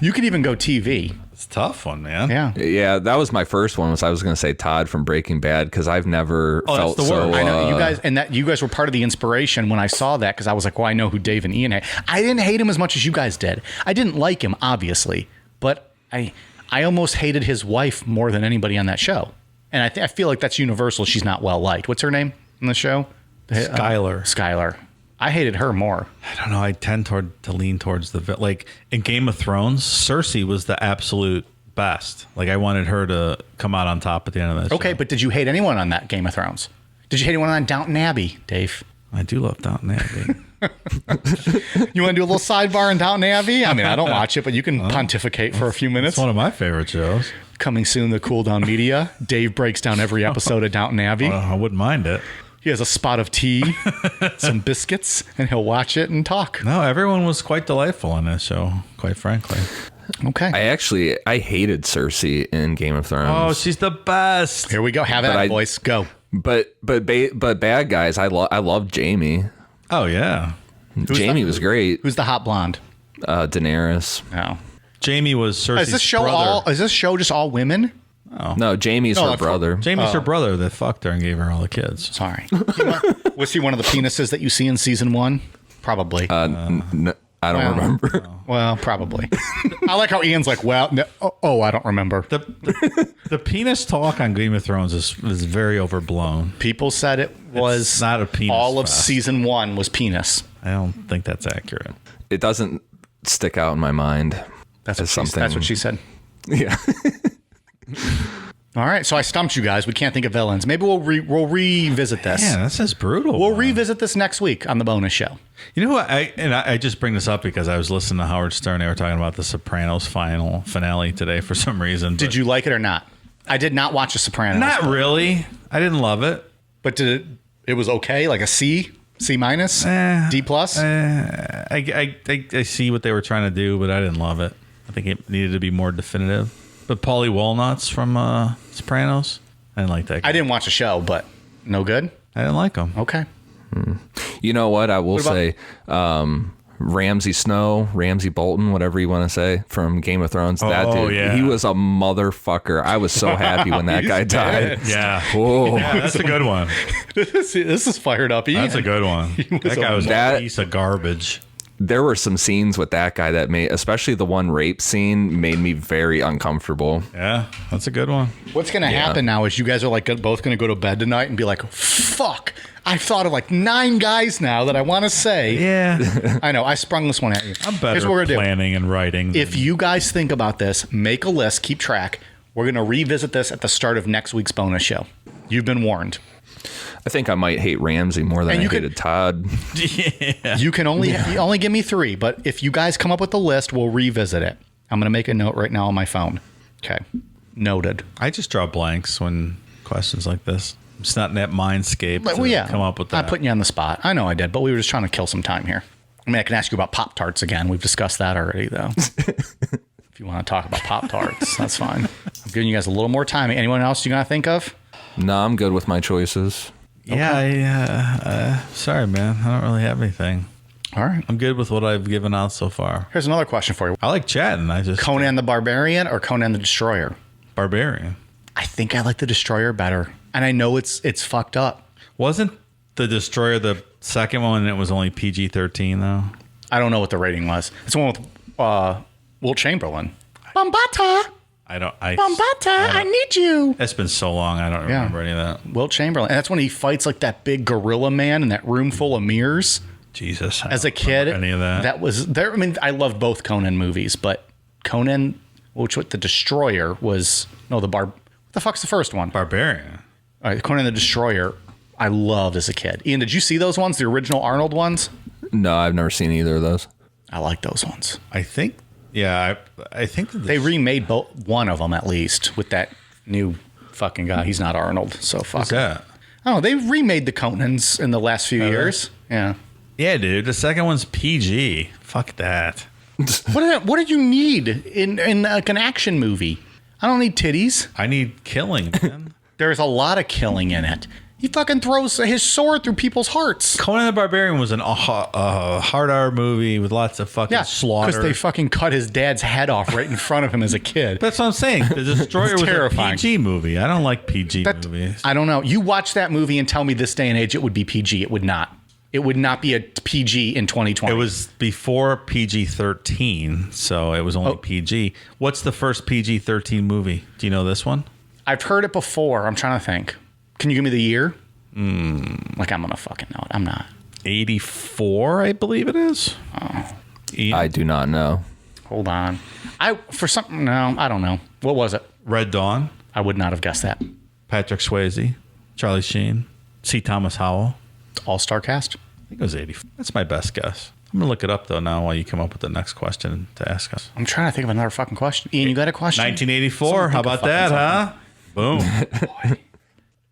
You can even go TV. It's a tough one, man. Yeah. Yeah, that was my first one. I was going to say Todd from Breaking Bad because I've never felt that's the so. word. I know you guys, and that you guys were part of the inspiration when I saw that because I was like, well, I know who Dave and Ian hate. I didn't hate him as much as you guys did. I didn't like him, obviously, but I almost hated his wife more than anybody on that show. And I feel like that's universal. She's not well liked. What's her name in the show? Skylar. I hated her more. I don't know. I tend to lean towards like in Game of Thrones, Cersei was the absolute best. Like I wanted her to come out on top at the end of that. Okay, show. but did you hate anyone on that Game of Thrones? Did you hate anyone on Downton Abbey, Dave? I do love Downton Abbey. You want to do a little sidebar in Downton Abbey? I mean, I don't watch it, but you can pontificate for a few minutes. It's one of my favorite shows. Coming soon, the Cool Down Media. Dave breaks down every episode of Downton Abbey. I wouldn't mind it. He has a spot of tea, some biscuits, and he'll watch it and talk. No, everyone was quite delightful on this show, quite frankly. Okay. I hated Cersei in Game of Thrones. Oh, she's the best. Here we go. Have at it, boys. Go. But bad guys, I love Jamie. Oh, yeah. Jamie was great. Who's the hot blonde? Daenerys. Oh. Jamie was Cersei's brother. Is this show just all women? Oh. No, Jamie's her like brother. Jamie's her brother that fucked her and gave her all the kids. Sorry. Was he one of the penises that you see in season 1? Probably. I don't remember. Well, probably. I like how Ian's like, well, no, I don't remember. The penis talk on Game of Thrones is very overblown. People said it was It's not a penis all of fest. season 1 was penis. I don't think that's accurate. It doesn't stick out in my mind. That's as what she said. Yeah. All right, so I stumped you guys. We can't think of villains. Maybe we'll revisit this. Yeah, this is brutal. We'll revisit this next week on the bonus show. You know what? I just bring this up because I was listening to Howard Stern. They were talking about the Sopranos finale today for some reason. Did you like it or not? I did not watch The Sopranos. Not really. I didn't love it. But it was okay? Like a C minus? D plus? I see what they were trying to do, but I didn't love it. I think it needed to be more definitive. But Paulie Walnuts from Sopranos, I didn't like that guy. I didn't watch the show, but no good? I didn't like him. Okay. You know what? I will say Ramsay Snow, Ramsay Bolton, whatever you want to say, from Game of Thrones. That dude, yeah. he was a motherfucker. I was so happy when that guy died. Yeah. Whoa. Yeah, that's a good one. This is fired up. Ian. That's a good one. That guy was a piece of garbage. There were some scenes with that guy that made, especially the one rape scene, made me very uncomfortable. Yeah, that's a good one. What's going to happen now is you guys are like both going to go to bed tonight and be like, fuck, I've thought of like 9 guys now that I want to say. Yeah. I know. I sprung this one at you. I'm better Here's what we're gonna planning and writing. If you guys think about this, make a list, keep track. We're going to revisit this at the start of next week's bonus show. You've been warned. I think I might hate Ramsay more than I hated Todd. Yeah. You can only you only give me 3, but if you guys come up with a list, we'll revisit it. I'm going to make a note right now on my phone. Okay. Noted. I just draw blanks when questions like this. I'm just not in that mindscape But, to come up with that. I'm putting you on the spot. I know I did, but we were just trying to kill some time here. I mean, I can ask you about Pop-Tarts again. We've discussed that already, though. If you want to talk about Pop-Tarts, that's fine. I'm giving you guys a little more time. Anyone else you got to think of? No, I'm good with my choices. Yeah, sorry, man. I don't really have anything. All right. I'm good with what I've given out so far. Here's another question for you. I like chatting. I just Conan the Barbarian or Conan the Destroyer? Barbarian. I think I like the Destroyer better. And I know it's fucked up. Wasn't the Destroyer the second one and it was only PG-13 though? I don't know what the rating was. It's the one with Wilt Chamberlain. Bombata! I need you. It's been so long. I don't remember any of that. Wilt Chamberlain. And that's when he fights like that big gorilla man in that room full of mirrors. Jesus. As a kid, any of that? was there. I mean, I love both Conan movies, but Conan, the Destroyer was what the fuck's the first one? Barbarian. All right, Conan the Destroyer. I loved as a kid. Ian, did you see those ones, the original Arnold ones? No, I've never seen either of those. I like those ones. I think, yeah, I think that They remade one of them at least with that new fucking guy. He's not Arnold, so fuck. What's that? Oh, they remade the Conans in the last few years. Yeah. Yeah, dude. The second one's PG. Fuck that. What do you need in like an action movie? I don't need titties. I need killing, man. There's a lot of killing in it. He fucking throws his sword through people's hearts. Conan the Barbarian was a hard R movie with lots of fucking slaughter. Because they fucking cut his dad's head off right in front of him as a kid. That's what I'm saying. The Destroyer was terrifying. a PG movie. I don't like PG movies. I don't know. You watch that movie and tell me this day and age it would be PG. It would not. It would not be a PG in 2020. It was before PG-13, so it was only PG. What's the first PG-13 movie? Do you know this one? I've heard it before. I'm trying to think. Can you give me the year? Like I'm gonna fucking know it. I'm not. 84, I believe it is. Oh. Ian? I do not know. Hold on. I don't know. What was it? Red Dawn, I would not have guessed that. Patrick Swayze, Charlie Sheen, C. Thomas Howell. All-star cast. I think it was 84. That's my best guess. I'm going to look it up, though, now while you come up with the next question to ask us. I'm trying to think of another fucking question. Ian, you got a question? 1984. How about that, huh? Boom.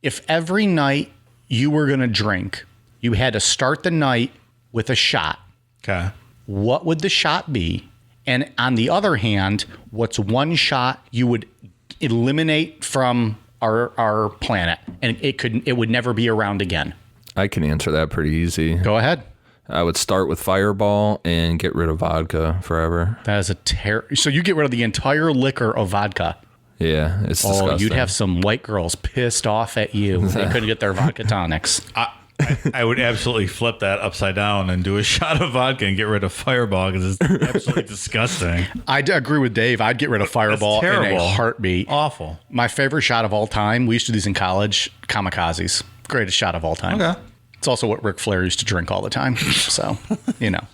If every night you were going to drink, you had to start the night with a shot, Okay. what would the shot be? And on the other hand, what's one shot you would eliminate from our planet and it would never be around again? I can answer that pretty easy. Go ahead. I would start with Fireball and get rid of vodka forever. That is so you get rid of the entire liquor of vodka. Yeah, it's disgusting. Oh, you'd have some white girls pissed off at you. They couldn't get their vodka tonics. I would absolutely flip that upside down and do a shot of vodka and get rid of Fireball because it's absolutely disgusting. I agree with Dave. I'd get rid of Fireball in a heartbeat. Awful. My favorite shot of all time, we used to do these in college, kamikazes. Greatest shot of all time. Okay. It's also what Ric Flair used to drink all the time. So, you know.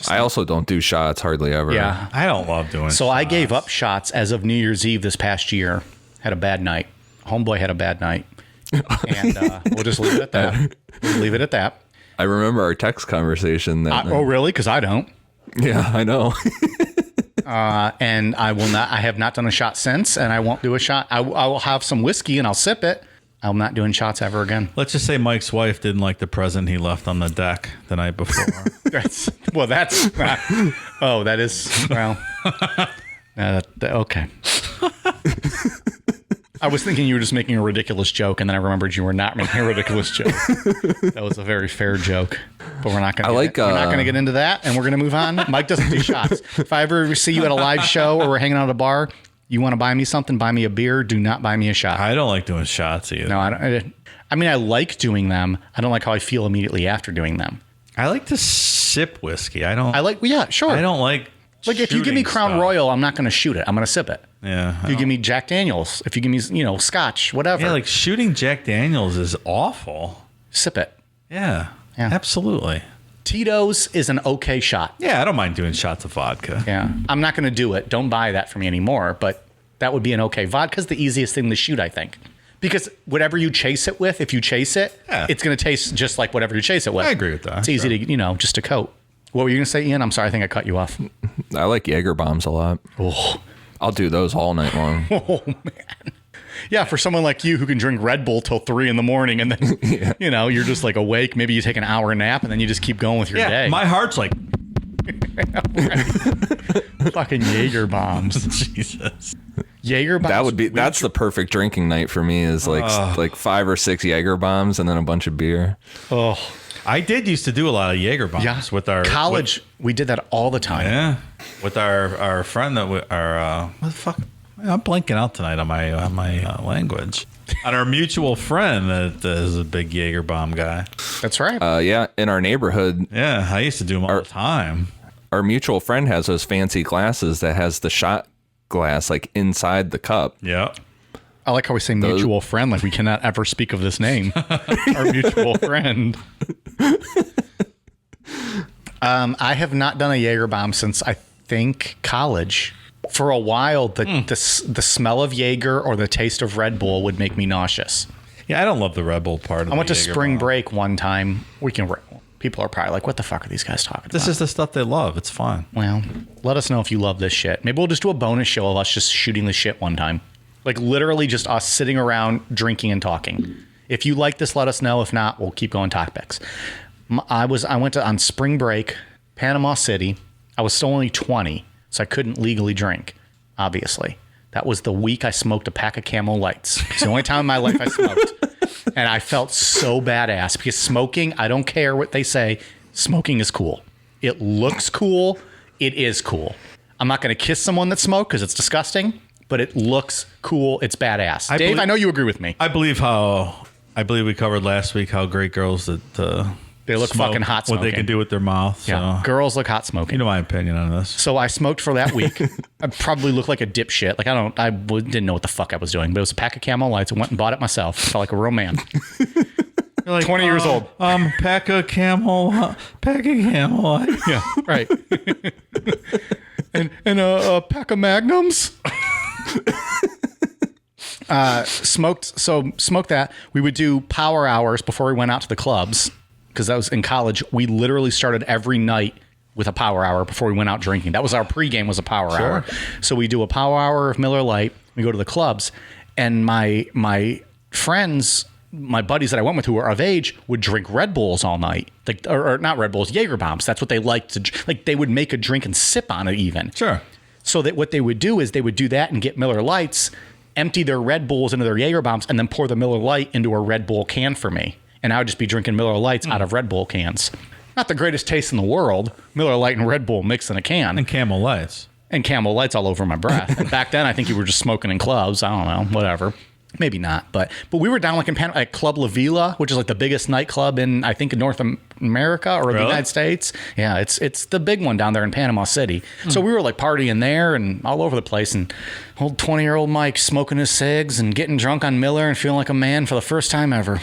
I also don't do shots hardly ever. Yeah. I don't love doing So I gave up shots as of New Year's Eve this past year. Had a bad night. Homeboy had a bad night. And we'll just leave it at that. We'll leave it at that. I remember our text conversation. Oh, really? Because I don't. Yeah, I know. And I have not done a shot since, and I won't do a shot. I will have some whiskey and I'll sip it. I'm not doing shots ever again. Let's just say Mike's wife didn't like the present he left on the deck the night before. Okay. I was thinking you were just making a ridiculous joke, and then I remembered you were not making a ridiculous joke. That was a very fair joke, but we're not going to get into that, and we're going to move on. Mike doesn't do shots. If I ever see you at a live show or we're hanging out at a bar, you want to buy me something, buy me a beer. Do not buy me a shot. I don't like doing shots either. No, I don't. I mean, I like doing them. I don't like how I feel immediately after doing them. I like to sip whiskey. Sure. I don't like if you give me Crown stuff. Royal, I'm not going to shoot it. I'm going to sip it. Yeah. If you give me Jack Daniels, if you give me, Scotch, whatever. Yeah, like shooting Jack Daniels is awful. Sip it. Yeah. Yeah. Absolutely. Tito's is an okay shot. Yeah, I don't mind doing shots of vodka. Yeah. I'm not going to do it. Don't buy that for me anymore, but that would be an okay. Vodka's the easiest thing to shoot, I think. Because whatever you chase it with, if you chase it, it's going to taste just like whatever you chase it with. I agree with that. It's easy to, just to coat. What were you going to say, Ian? I'm sorry. I think I cut you off. I like Jaeger bombs a lot. Oh. I'll do those all night long. Oh, man. Yeah, for someone like you who can drink Red Bull till 3 a.m. and then, you're just like awake. Maybe you take an hour nap and then you just keep going with your day. My heart's like... Fucking Jaeger bombs. Jesus. Jaeger bombs. That's the perfect drinking night for me is like 5 or 6 Jaeger bombs and then a bunch of beer. Oh, I did used to do a lot of Jaeger bombs with our college. We did that all the time. Yeah, with our friend that what the fuck? I'm blanking out tonight on my language. On our mutual friend that is a big Jaeger bomb guy. That's right. Yeah, in our neighborhood. Yeah, I used to do them all the time. Our mutual friend has those fancy glasses that has the shot glass like inside the cup. Yeah. I like how we say mutual friend, like we cannot ever speak of this name. Our mutual friend. I have not done a Jaeger bomb since I think college. For a while, the smell of Jaeger or the taste of Red Bull would make me nauseous. Yeah, I don't love the Red Bull part of I went to Jaeger spring bomb. break one time. People are probably like, what the fuck are these guys talking about? This is the stuff they love. It's fun. Well, let us know if you love this shit. Maybe we'll just do a bonus show of us just shooting the shit one time. Like literally just us sitting around drinking and talking. If you like this, let us know. If not, we'll keep going topics. I went on spring break, Panama City. I was still only 20, so I couldn't legally drink, obviously. That was the week I smoked a pack of Camel Lights. It's the only time in my life I smoked. And I felt so badass because smoking, I don't care what they say, smoking is cool. It looks cool. It is cool. I'm not going to kiss someone that smokes because it's disgusting, but it looks cool. It's badass. Dave, I know you agree with me. I believe we covered last week how great girls that They look smoke, fucking hot what smoking. they can do with their mouth. So. Yeah, girls look hot smoking. You know my opinion on this. So I smoked for that week. I probably looked like a dipshit. Like didn't know what the fuck I was doing, but it was a pack of Camel Lights. I went and bought it myself. Felt like a real man. You're like, 20 years old. Pack of Camel. Yeah, right. and a pack of Magnums. Smoked that. We would do power hours before we went out to the clubs because that was in college. We literally started every night with a power hour before we went out drinking. That was our pregame, was a power hour. So we do a power hour of Miller Lite. We go to the clubs, and my friends, my buddies that I went with who were of age, would drink Red Bulls all night. Like, or not Red Bulls, Jaeger bombs. That's what they liked to like. They would make a drink and sip on it even. Sure. So that what they would do is they would do that and get Miller Lights, empty their Red Bulls into their Jaeger bombs, and then pour the Miller Lite into a Red Bull can for me. And I would just be drinking Miller Lights out of Red Bull cans. Not the greatest taste in the world. Miller Lite and Red Bull mixed in a can. And Camel Lights. And Camel Lights all over my breath. And back then, I think you were just smoking in clubs. I don't know, whatever. Maybe not, but we were down like in Panama, at Club La Vila, which is like the biggest nightclub in, I think, in North America or the United States. Yeah, it's the big one down there in Panama City. So we were like partying there and all over the place, and old 20-year-old Mike smoking his cigs and getting drunk on Miller and feeling like a man for the first time ever.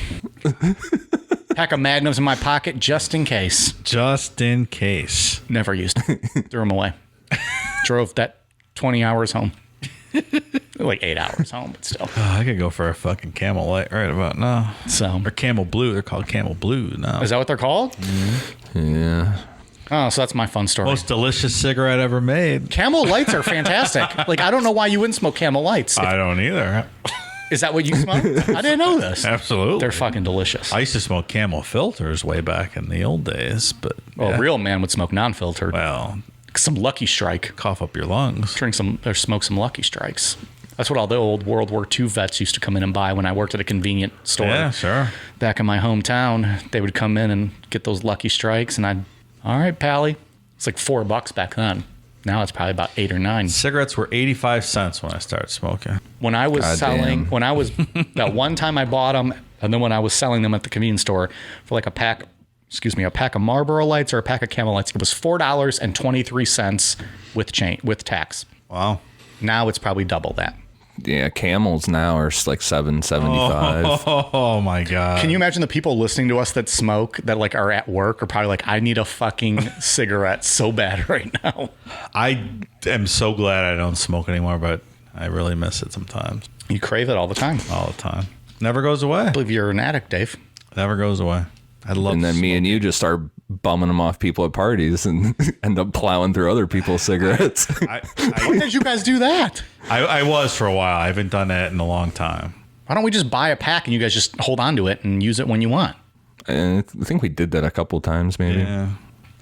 Pack of Magnums in my pocket just in case. Just in case. Never used them. Threw them away. Drove that 20 hours home. Like 8 hours home, but still. Oh, I could go for a fucking Camel Light right about now. So, or Camel Blue. They're called Camel Blue now. Is that what they're called? Yeah. Oh, so that's my fun story. Most delicious cigarette ever made. Camel Lights are fantastic. Like, I don't know why you wouldn't smoke Camel Lights. I don't either. Is that what you smoke? I didn't know this. Absolutely. They're fucking delicious. I used to smoke Camel filters way back in the old days, but Well, a real man would smoke non-filtered. well, Some Lucky Strike. cough up your lungs. Drink some or smoke some Lucky Strikes. That's what all the old World War II vets used to come in and buy when I worked at a convenient store. Yeah, sure. Back in my hometown, they would come in and get those Lucky Strikes, and all right, Pally. It's like $4 back then. Now it's probably about 8 or 9. Cigarettes were 85 cents when I started smoking. When I was Damn. that one time I bought them, and then when I was selling them at the convenience store for like a pack of Marlboro Lights or a pack of Camel Lights, it was $4.23 with tax. Wow. Now it's probably double that. Yeah, Camels now are like $7.75. Oh my God. Can you imagine the people listening to us that smoke that like are at work are probably like, I need a fucking cigarette so bad right now. I am so glad I don't smoke anymore, but I really miss it sometimes. You crave it all the time. All the time. Never goes away. I believe you're an addict, Dave. Never goes away. I love And then me and you just start bumming them off people at parties and end up plowing through other people's cigarettes. When did you guys do that? I was for a while. I haven't done that in a long time. Why don't we just buy a pack and you guys just hold on to it and use it when you want? And I think we did that a couple times, maybe. Yeah.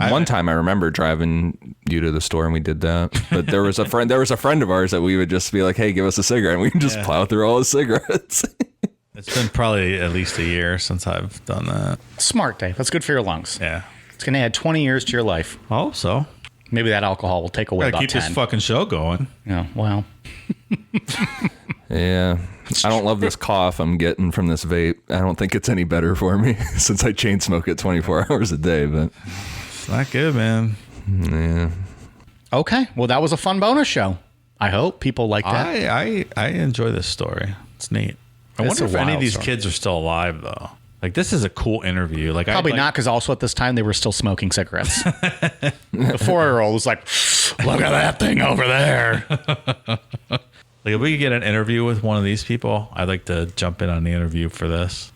One time I remember driving you to the store and we did that. But there was a friend of ours that we would just be like, hey, give us a cigarette. And we can just plow through all his cigarettes. It's been probably at least a year since I've done that. Smart, Dave. That's good for your lungs. Yeah. It's going to add 20 years to your life. I hope so. Maybe that alcohol will take away Gotta about keep 10. this fucking show going. Yeah, well. Yeah. I don't love this cough I'm getting from this vape. I don't think it's any better for me since I chain smoke it 24 hours a day, but It's not good, man. yeah. Okay. Well, that was a fun bonus show. I hope people like that. I enjoy this story. It's neat. I It's wonder a if any of wild these story. kids are still alive, though. Like, this is a cool interview. Like, Probably not, because also at this time they were still smoking cigarettes. The 4-year-old was like, look at that thing over there. Like, Like if we could get an interview with one of these people, I'd like to jump in on the interview for this.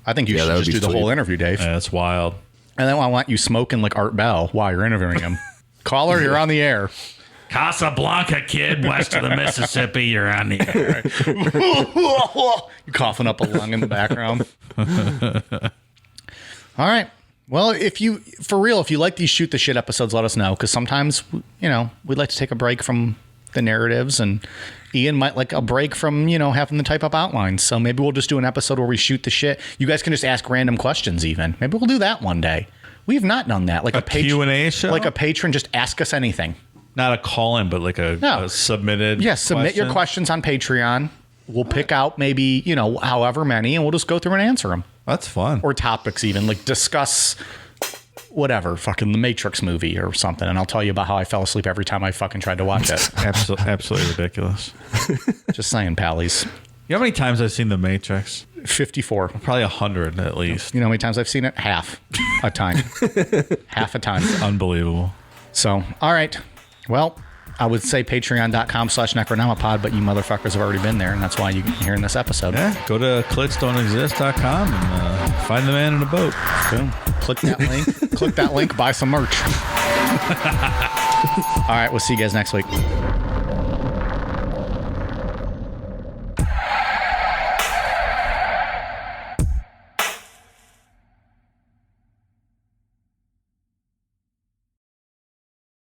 I think you that should would just be do the sweet. whole interview, Dave. Yeah, it's wild. And then I want you smoking like Art Bell while you're interviewing him. Caller, you're on the air. Casablanca, kid, west of the Mississippi. You're on the air. You're coughing up a lung in the background. All right. Well, if you like these shoot the shit episodes, let us know. Because sometimes, we'd like to take a break from the narratives, and Ian might like a break from, having to type up outlines. So maybe we'll just do an episode where we shoot the shit. You guys can just ask random questions even. Maybe we'll do that one day. We've not done that. Like a Q&A show? Like a patron, just ask us anything. Not a call-in, but like a submitted Submit your questions on Patreon. We'll pick out maybe, however many, and we'll just go through and answer them. That's fun. Or topics even, like discuss whatever, fucking the Matrix movie or something. And I'll tell you about how I fell asleep every time I fucking tried to watch it. Absolutely ridiculous. Just saying, pallies. You know how many times I've seen The Matrix? 54. Probably 100 at least. You know how many times I've seen it? Half a time. Half a time. Unbelievable. So, all right. Well, I would say patreon.com/Necronomipod, but you motherfuckers have already been there, and that's why you're hearing this episode. Yeah, go to clitsdon'texist.com and find the man in a boat. Boom. Click that link. Click that link, buy some merch. All right, we'll see you guys next week.